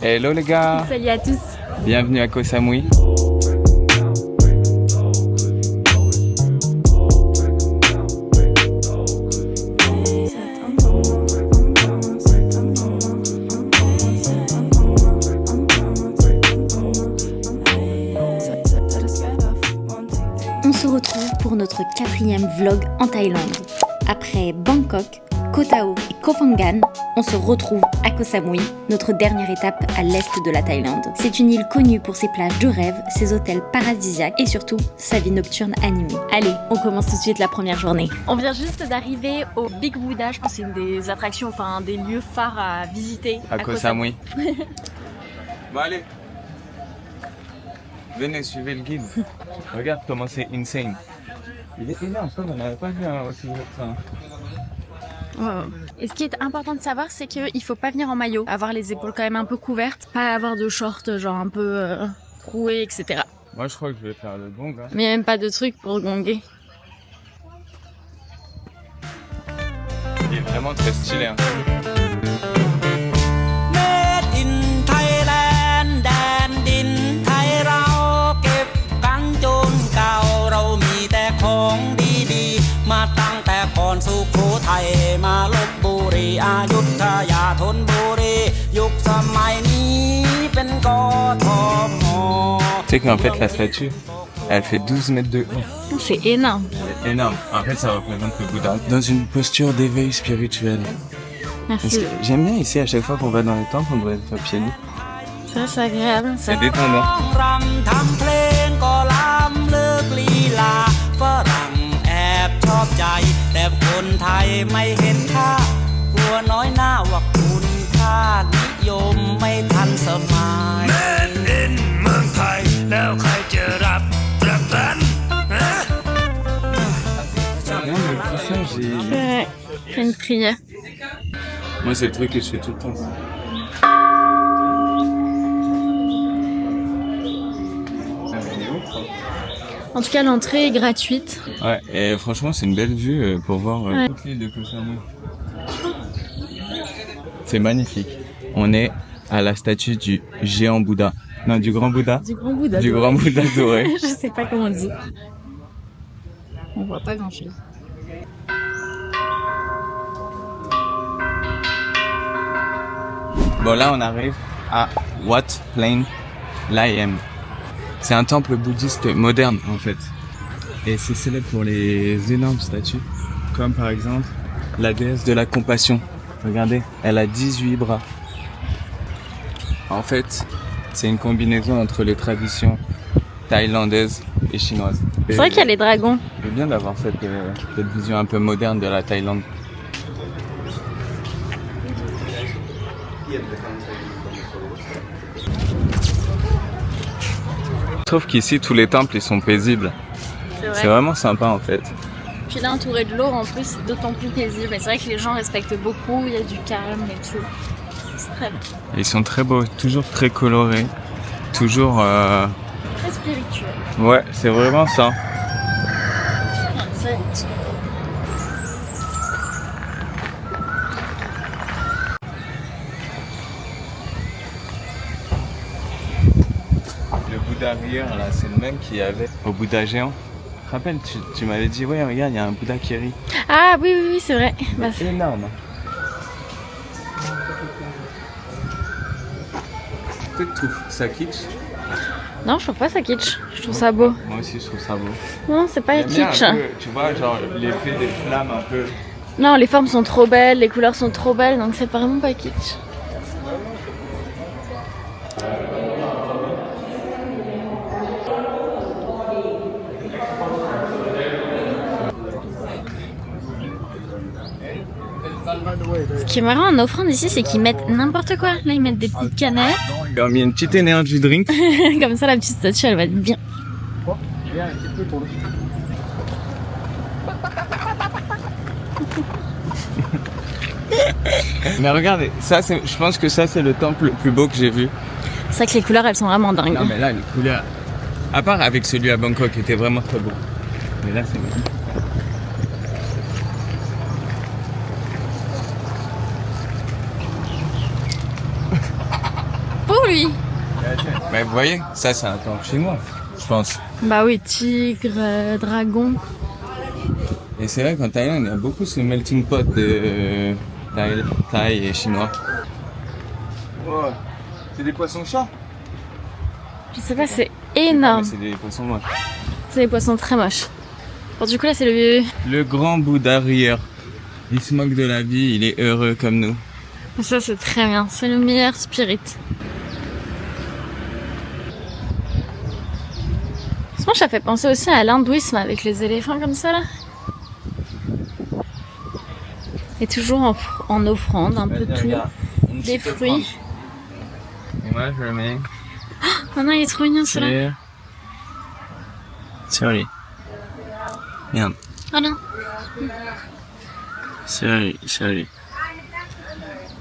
Hello les gars. Salut à tous. Bienvenue à Koh Samui. On se retrouve pour notre 4e vlog en Thaïlande. Après Bangkok, Koh Tao et Koh Phangan, on se retrouve à Koh Samui, notre dernière étape à l'est de la Thaïlande. C'est une île connue pour ses plages de rêve, ses hôtels paradisiaques et surtout sa vie nocturne animée. Allez, on commence tout de suite la première journée. On vient juste d'arriver au Big Buddha, je pense que c'est une des attractions, enfin des lieux phares à visiter À Koh Samui. Bon allez. Venez, suivez le guide. Regarde comment c'est insane. Il est énorme, comme on n'avait pas vu aussi gros que ça. Et ce qui est important de savoir, c'est qu'il faut pas venir en maillot, avoir les épaules quand même un peu couvertes, pas avoir de shorts genre un peu troués, etc. Moi je crois que je vais faire le gong. Hein. Mais même pas de trucs pour gonger. Il est vraiment très stylé. Hein. Tu sais qu'en fait la statue, elle fait 12 mètres de haut. C'est énorme. C'est énorme. En fait ça représente le Bouddha. Dans une posture d'éveil spirituel. Merci. J'aime bien ici à chaque fois qu'on va dans les temples, on doit être pieds nus. Ça c'est agréable. Ça. C'est détendant. Fais une prière. Moi c'est le truc que je fais tout le temps. En tout cas, l'entrée est gratuite. Ouais, et franchement c'est une belle vue pour voir toute l'île de Koh Samui. C'est magnifique. On est à la statue du géant Bouddha. Non, du grand Bouddha. Du grand Bouddha. Du grand Bouddha doré. Je sais pas comment on dit. On voit pas grand chose. Bon là on arrive à Wat Plain Layem. C'est un temple bouddhiste moderne en fait. Et c'est célèbre pour les énormes statues. Comme par exemple la déesse de la compassion. Regardez, elle a 18 bras. En fait, c'est une combinaison entre les traditions thaïlandaises et chinoises. C'est vrai qu'il y a les dragons. C'est bien d'avoir cette vision un peu moderne de la Thaïlande. Je trouve qu'ici tous les temples ils sont paisibles. C'est vraiment sympa en fait. Puis là entouré de l'eau en plus c'est d'autant plus paisible. Et c'est vrai que les gens respectent beaucoup, il y a du calme et tout. C'est très bien. Ils sont très beaux, toujours très colorés, toujours... Très spirituel. Ouais, c'est vraiment ça. Le Bouddha rire là, c'est le même qu'il y avait au Bouddha géant. Tu te rappelles, tu m'avais dit, ouais regarde, il y a un Bouddha qui rit. Ah oui, oui, oui, c'est vrai. Bah, C'est énorme. Peut-être tu trouves ça kitsch. non, je trouve pas ça kitsch. Je trouve ça beau. Moi aussi je trouve ça beau. Non, c'est pas J'aime bien kitsch. un peu, tu vois, genre l'effet des flammes un peu. Non, les formes sont trop belles, les couleurs sont trop belles, donc c'est vraiment pas kitsch. Ce qui est marrant en offrande ici, c'est qu'ils mettent n'importe quoi. Là, ils mettent des petites canettes. Ils ont mis une petite énergie drink. Comme ça, la petite statue, elle va être bien. Mais regardez, ça c'est, je pense que ça c'est le temple le plus beau que j'ai vu. C'est vrai que les couleurs, elles sont vraiment dingues. Non mais là les couleurs, à part avec celui à Bangkok qui était vraiment très beau. Mais là c'est magnifique. lui. Mais vous voyez, ça c'est un temple chinois, je pense. Bah oui, tigre, dragon. Et c'est vrai qu'en Thaïlande, il y a beaucoup ce melting pot de Thaï et chinois. Oh, c'est des poissons-chats? Je sais pas, c'est énorme. C'est des poissons moches. C'est des poissons très moches. Bon, du coup, là, c'est le grand Bouddha rieur. Il se moque de la vie, il est heureux comme nous. Ça, c'est très bien. C'est le meilleur spirit. Franchement, ça fait penser aussi à l'hindouisme avec les éléphants comme ça, là. Et toujours en offrande, un peu tout. Des fruits. Et moi, je le mets. Oh non, il est trop mignon, celui-là. Sorry. Merde. Oh non. Sorry.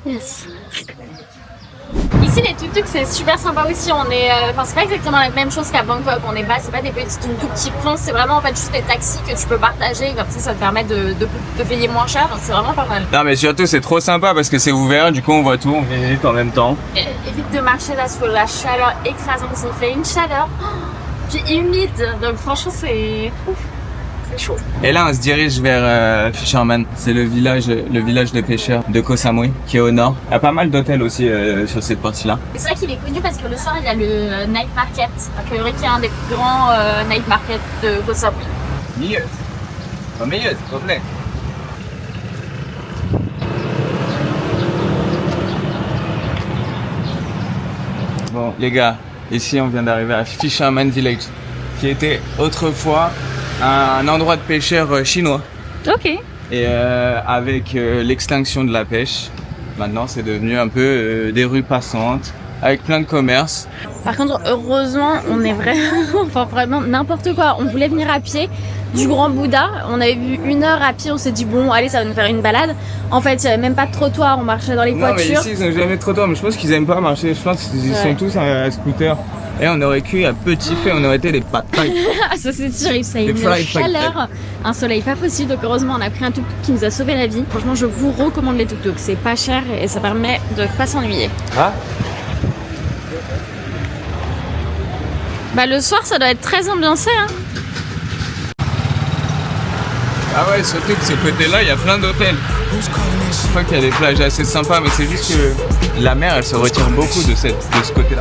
Yes. Ici, les tuk-tuk, c'est super sympa aussi. On est, c'est pas exactement la même chose qu'à Bangkok. C'est pas des petits tuk-tuk qui foncent. C'est vraiment en fait juste des taxis que tu peux partager. Comme ça te permet de payer moins cher. C'est vraiment pas mal. Non, mais surtout, c'est trop sympa parce que c'est ouvert. Du coup, on voit tout, on visite en même temps. Évite de marcher là sous la chaleur écrasante. Il fait une chaleur. Puis humide. Donc franchement, c'est chaud. Et là, on se dirige vers Fisherman. C'est le village de pêcheurs de Koh Samui, qui est au nord. Il y a pas mal d'hôtels aussi sur cette partie-là. C'est vrai qu'il est connu parce que le soir, il y a le night market. A priori, qui est un des plus grands night market de Koh Samui. Milieu, s'il vous plaît. Bon, les gars, ici, on vient d'arriver à Fisherman Village, qui était autrefois un endroit de pêcheurs chinois. Ok. Et avec l'extinction de la pêche, maintenant c'est devenu un peu des rues passantes, avec plein de commerces. Par contre, heureusement, on est vraiment n'importe quoi. On voulait venir à pied du Grand Bouddha. On avait vu 1 heure à pied, on s'est dit bon, allez, ça va nous faire une balade. En fait, il n'y avait même pas de trottoir, on marchait dans les voitures. Non, mais ici, ils n'ont jamais de trottoir, mais je pense qu'ils aiment pas marcher. Je pense qu'ils sont tous à scooter. Et on aurait cuit à petit feu, on aurait été des pâtes taille. Ça c'est terrible, ça a une chaleur, un soleil pas possible. Donc heureusement, on a pris un tuk-tuk qui nous a sauvé la vie. Franchement, je vous recommande les tuk-tuk. C'est pas cher et ça permet de pas s'ennuyer. Ah. Bah le soir, ça doit être très ambiancé, hein. Ah ouais, surtout que ce côté-là, il y a plein d'hôtels. Je crois qu'il y a des plages assez sympas, mais c'est juste que la mer, elle se retire beaucoup de ce côté-là.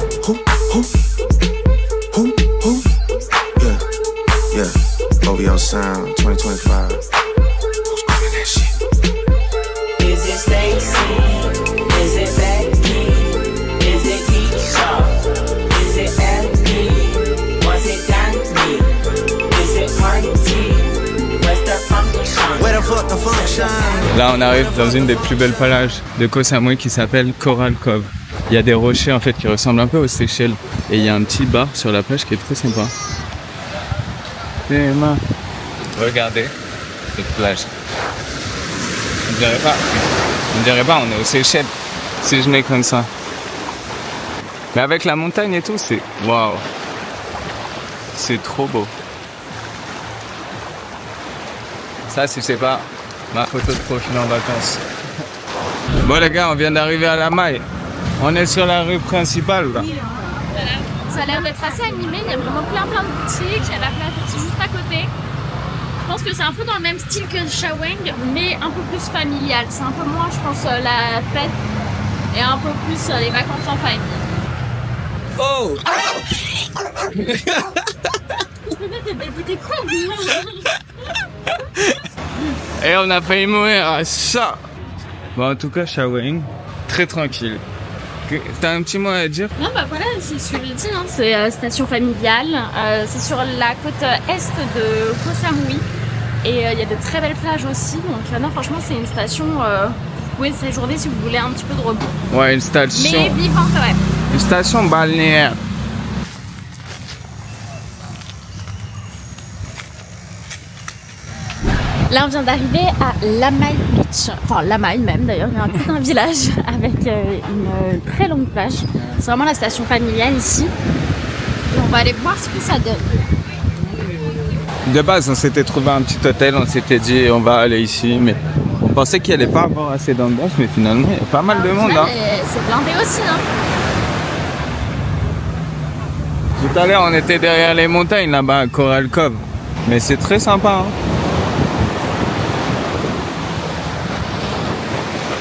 Yeah, OVO Sound 2025. Is it Stacy? Is it Becky? Is it Keisha? Is it Abby? Was it Danny? Is it Marty? Where's the function? Where the fuck the function? Là, on arrive dans une des plus belles plages de Koh Samui qui s'appelle Coral Cove. Il y a des rochers en fait qui ressemblent un peu aux Seychelles et il y a un petit bar sur la plage qui est très sympa. Regardez cette plage. On dirait pas, on est aux Seychelles si je mets comme ça. Mais avec la montagne et tout, c'est waouh. C'est trop beau. Ça, si c'est pas ma photo de profil en vacances. Bon les gars, on vient d'arriver à la Maille. On est sur la rue principale là. Voilà. Ça a l'air d'être assez animé, il y a vraiment plein de boutiques, il y a la plage aussi juste à côté. Je pense que c'est un peu dans le même style que le Shaweng, mais un peu plus familial. C'est un peu moins, je pense, la fête et un peu plus les vacances en famille. Oh. T'es con. Et on a failli mourir à ça. Bon, en tout cas, Shaweng, très tranquille. T'as un petit mot à dire? Non, bah voilà, c'est ce que je dis, hein. C'est station familiale. C'est sur la côte est de Koh Samui. Et il y a de très belles plages aussi. Donc, non, franchement, c'est une station. Vous pouvez séjourner si vous voulez un petit peu de repos. Ouais, une station. Mais vivante, ouais. Une station balnéaire. Là, on vient d'arriver à Lamai Beach. Enfin, Lamai même d'ailleurs. Il y a tout un village avec une très longue plage. C'est vraiment la station familiale ici. Et on va aller voir ce que ça donne. De base, on s'était trouvé un petit hôtel. On s'était dit, on va aller ici. Mais on pensait qu'il n'y allait pas avoir assez d'ambiance. Mais finalement, il y a pas mal de monde. Hein. C'est blindé aussi. Hein. Tout à l'heure, on était derrière les montagnes là-bas à Coral Cove. Mais c'est très sympa. Hein.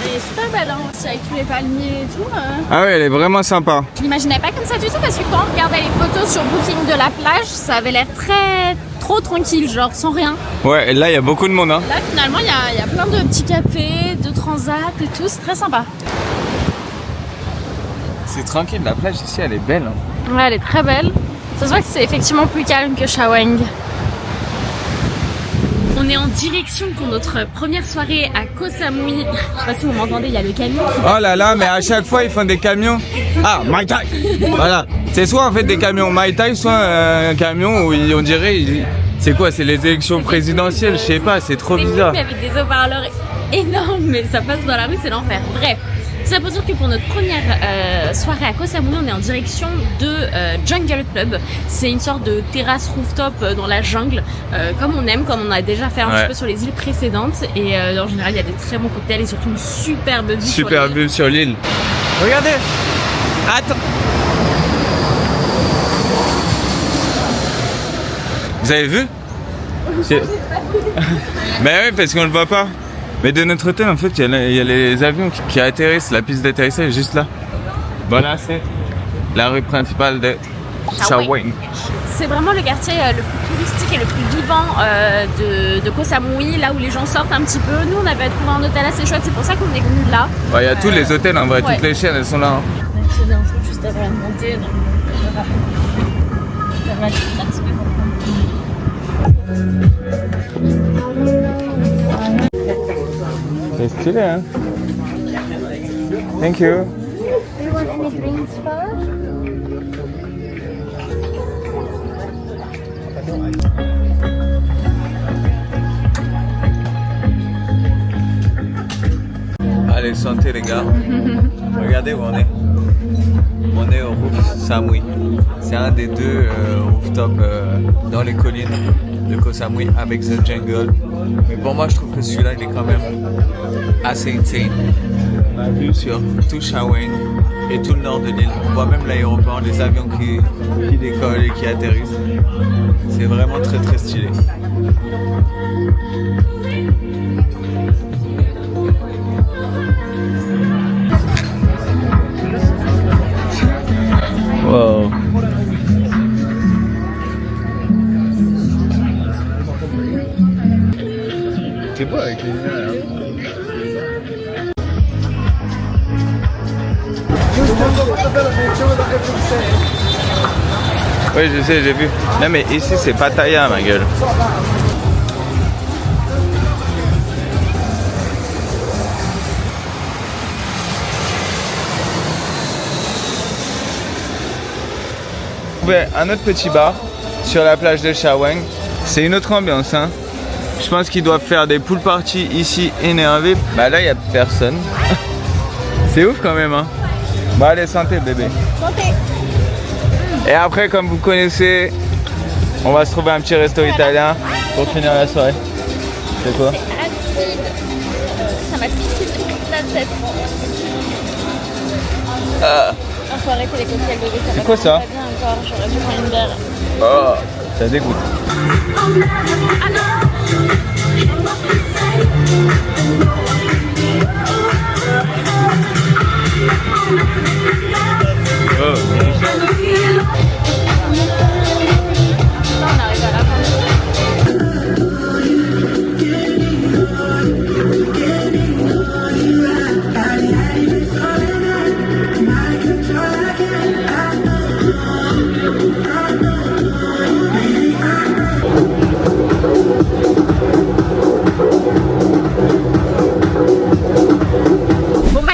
Elle est super belle hein, aussi avec tous les palmiers et tout. Ah oui, elle est vraiment sympa. Je l'imaginais pas comme ça du tout parce que quand on regardait les photos sur Booking de la plage, ça avait l'air trop tranquille, genre sans rien. Ouais, et là, il y a beaucoup de monde. Hein. Là, finalement, il y a plein de petits cafés, de transats et tout, c'est très sympa. C'est tranquille, la plage ici, elle est belle. Hein. Ouais, elle est très belle. Ça se voit que c'est effectivement plus calme que Shawang. On est en direction pour notre première soirée à Koh Samui. Je sais pas si vous m'entendez, il y a le camion qui... Oh là là, mais à chaque fois ils font des camions. Ah, Mai Tai. Voilà. C'est soit en fait des camions Mai Tai, soit un camion où on dirait... C'est quoi? C'est les élections présidentielles? Je sais pas, c'est trop bizarre. Mais avec des haut-parleurs énormes, mais ça passe dans la rue, c'est l'enfer. Bref. Ça veut dire que pour notre première soirée à Koh Samui, on est en direction de Jungle Club. C'est une sorte de terrasse rooftop dans la jungle, comme on aime, comme on a déjà fait un petit peu sur les îles précédentes. Et en général, il y a des très bons cocktails et surtout une superbe vue sur l'île. Regardez. Attends. Vous avez vu? Ben oui, parce qu'on le voit pas. Mais de notre hôtel, en fait, il y a les avions qui atterrissent. La piste d'atterrissage est juste là. Voilà, c'est la rue principale de Shawang. C'est vraiment le quartier le plus touristique et le plus vivant de Koh Samui, là où les gens sortent un petit peu. Nous, on avait trouvé un hôtel assez chouette, c'est pour ça qu'on est venu là. Il y a tous les hôtels, en vrai, toutes les chaînes, elles sont là. Hein. On a un truc juste avant de monter, donc ça va être un petit peu. C'est stylé, hein? Thank you. Allez, santé les gars. Regardez où on est. On est au Roof Samui. C'est un des deux rooftops dans les collines de Koh Samui avec The Jungle. Mais pour moi, je trouve que celui-là, il est quand même assez insane. On a vu sur tout Shawang et tout le nord de l'île. On voit même l'aéroport, les avions qui décollent et qui atterrissent. C'est vraiment très très stylé. Wow. C'est beau avec les lumières. Oui, je sais, j'ai vu. Non, mais ici, c'est Pattaya, ma gueule. Un autre petit bar sur la plage de Shawang. C'est une autre ambiance, hein. Je pense qu'ils doivent faire des pool parties ici énervés. Bah là, il n'y a personne. C'est ouf quand même, hein. Bah allez, santé bébé. Santé. Et après, comme vous connaissez, on va se trouver un petit resto italien pour finir la soirée. C'est quoi? C'est acide. Ça m'a piqué toute la tête. Faut arrêter les cocktails bébé, ça va quoi ça? pas bien encore, j'aurais dû prendre une bière. Oh, ça dégoûte. Oh. On arrive à la fin.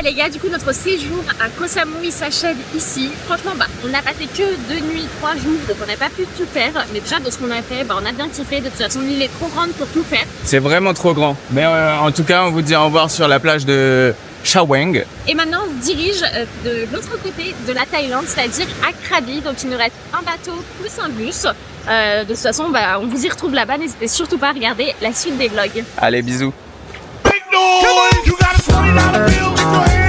Les gars, du coup notre séjour à Koh Samui s'achève ici. Franchement, on a passé que 2 nuits, 3 jours, donc on n'a pas pu tout faire. Mais déjà de ce qu'on a fait, on a bien kiffé. De toute façon, l'île est trop grande pour tout faire. C'est vraiment trop grand. Mais en tout cas, on vous dit au revoir sur la plage de Shawang. Et maintenant, on se dirige de l'autre côté de la Thaïlande, c'est-à-dire à Krabi. Donc il nous reste un bateau plus un bus. De toute façon, on vous y retrouve là-bas. N'hésitez surtout pas à regarder la suite des vlogs. Allez, bisous. Big noise, you got a $20 bill in your hand.